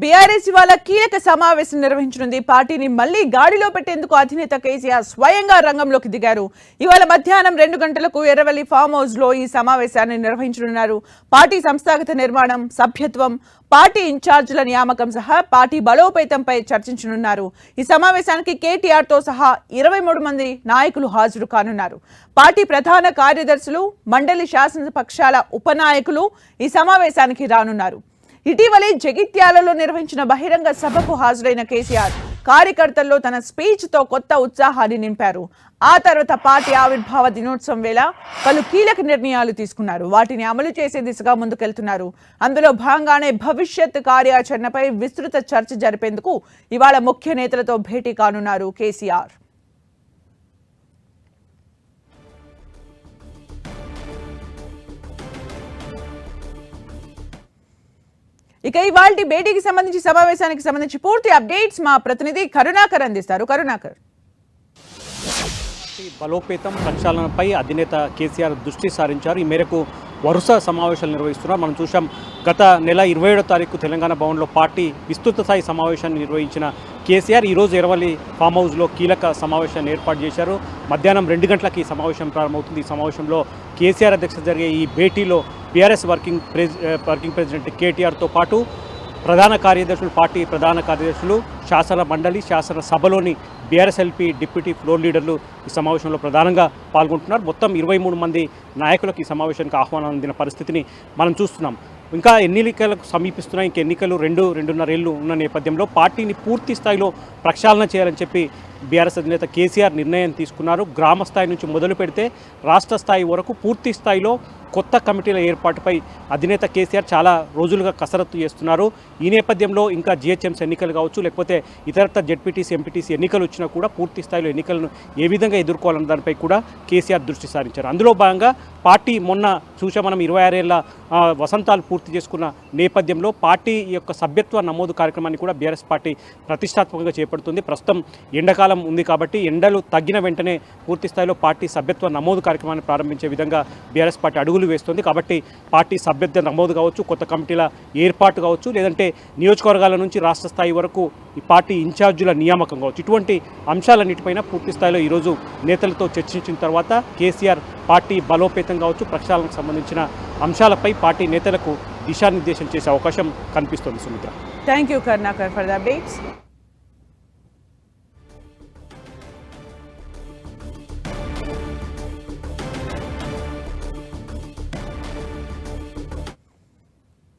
BRS ఇవాళ కీలక సమావేశం నిర్వహించనుంది. పార్టీని మళ్లీ గాడిలో పెట్టేందుకు అధినేత కేసీఆర్ స్వయంగా రంగంలోకి దిగారు. ఇవాళ మధ్యాహ్నం 2 గంటలకు ఎర్రవల్లి ఫామ్ హౌస్ లో ఈ సమావేశాన్ని నిర్వహించనున్నారు. పార్టీ సంస్థాగత నిర్మాణం, సభ్యత్వం, పార్టీ ఇన్ఛార్జీల నియామకం సహా పార్టీ బలోపేతంపై చర్చించనున్నారు. ఈ సమావేశానికి కేటీఆర్ తో సహా 23 మంది నాయకులు హాజరు కానున్నారు. పార్టీ ప్రధాన కార్యదర్శులు, మండలి శాసనపక్షాల ఉపనాయకులు ఈ సమావేశానికి రానున్నారు. ఇటీవలే జగిత్యాలలో నిర్వహించిన బహిరంగ సభకు హాజరైన కేసీఆర్ కార్యకర్తల్లో తన స్పీచ్ తో కొత్త ఉత్సాహాన్ని నింపారు. ఆ తర్వాత పార్టీ ఆవిర్భావ దినోత్సవం వేళ పలు కీలక నిర్ణయాలు తీసుకున్నారు. వాటిని అమలు చేసే దిశగా ముందుకెళ్తున్నారు. అందులో భాగంగానే భవిష్యత్ కార్యాచరణపై విస్తృత చర్చ జరిపేందుకు ఇవాళ ముఖ్య నేతలతో భేటీ కానున్నారు కేసీఆర్. ఇక ఇవాల్టి భేటీకి సంబంధించి సమావేశానికి సంబంధించి పూర్తి అప్డేట్స్ మా ప్రతినిధి కరుణాకర్ అందిస్తారు. కరుణాకర్, బలోపేతం ప్రక్షాళనపై అధినేత కేసీఆర్ దృష్టి సారించారు. ఈ మేరకు వరుస సమావేశాలు నిర్వహిస్తున్నారు. మనం చూసాం, గత నెల 27వ తారీఖు తెలంగాణ భవన్లో పార్టీ విస్తృత స్థాయి సమావేశాన్ని నిర్వహించిన కేసీఆర్ ఈరోజు ఎర్రవల్లి ఫామ్ హౌస్లో కీలక సమావేశాన్ని ఏర్పాటు చేశారు. మధ్యాహ్నం 2 గంటలకు ఈ సమావేశం ప్రారంభమవుతుంది. ఈ సమావేశంలో కేసీఆర్ అధ్యక్షత జరిగే ఈ భేటీలో బీఆర్ఎస్ వర్కింగ్ ప్రెసిడెంట్ కేటీఆర్తో పాటు ప్రధాన కార్యదర్శులు, పార్టీ ప్రధాన కార్యదర్శులు, శాసన మండలి, శాసన సభలోని బీఆర్ఎస్ఎల్పీ డిప్యూటీ ఫ్లోర్ లీడర్లు ఈ సమావేశంలో ప్రధానంగా పాల్గొంటున్నారు. మొత్తం 23 మంది నాయకులకు ఈ సమావేశానికి ఆహ్వానం అందిన పరిస్థితిని మనం చూస్తున్నాం. ఇంకా ఎన్నికలకు సమీపిస్తున్నాయి. ఇంక ఎన్నికలు 2-2.5 ఏళ్ళు ఉన్న నేపథ్యంలో పార్టీని పూర్తి స్థాయిలో ప్రక్షాళన చేయాలని చెప్పి బీఆర్ఎస్ అధినేత కేసీఆర్ నిర్ణయం తీసుకున్నారు. గ్రామ స్థాయి నుంచి మొదలు పెడితే రాష్ట్ర స్థాయి వరకు పూర్తి స్థాయిలో కొత్త కమిటీల ఏర్పాటుపై అధినేత కేసీఆర్ చాలా రోజులుగా కసరత్తు చేస్తున్నారు. ఈ నేపథ్యంలో ఇంకా జిహెచ్ఎంసీ ఎన్నికలు కావచ్చు, లేకపోతే ఇతరత్ర జెడ్పీటీసీ, ఎంపీటీసీ ఎన్నికలు వచ్చినా కూడా పూర్తి స్థాయిలో ఎన్నికలను ఏ విధంగా ఎదుర్కోవాలన్న దానిపై కూడా కేసీఆర్ దృష్టి సారించారు. అందులో భాగంగా పార్టీ మొన్న చూసా మనం 26 ఏళ్ల వసంతాలు పూర్తి చేసుకున్న నేపథ్యంలో పార్టీ యొక్క సభ్యత్వ నమోదు కార్యక్రమాన్ని కూడా బీఆర్ఎస్ పార్టీ ప్రతిష్టాత్మకంగా చేపడుతుంది. ప్రస్తుతం ఎండాకాలం ఉంది కాబట్టి ఎండలు తగ్గిన వెంటనే పూర్తి స్థాయిలో పార్టీ సభ్యత్వ నమోదు కార్యక్రమాన్ని ప్రారంభించే విధంగా బీఆర్ఎస్ పార్టీ అడుగులు వేస్తుంది. కాబట్టి పార్టీ సభ్యత్వ నమోదు కావచ్చు, కొత్త కమిటీల ఏర్పాటు కావచ్చు, లేదంటే నియోజకవర్గాల నుంచి రాష్ట్ర స్థాయి వరకు ఈ పార్టీ ఇన్ఛార్జీల నియామకం కావచ్చు, ఇటువంటి అంశాలన్నిటిపైన పూర్తి స్థాయిలో ఈరోజు నేతలతో చర్చించిన తర్వాత కేసీఆర్ పార్టీ బలోపేతం కావచ్చు, ప్రక్షాళనకు సంబంధించిన అంశాలపై పార్టీ నేతలకు దిశానిర్దేశం చేసే అవకాశం కనిపిస్తుంది. Sumitra, thank you Karunakar for the updates.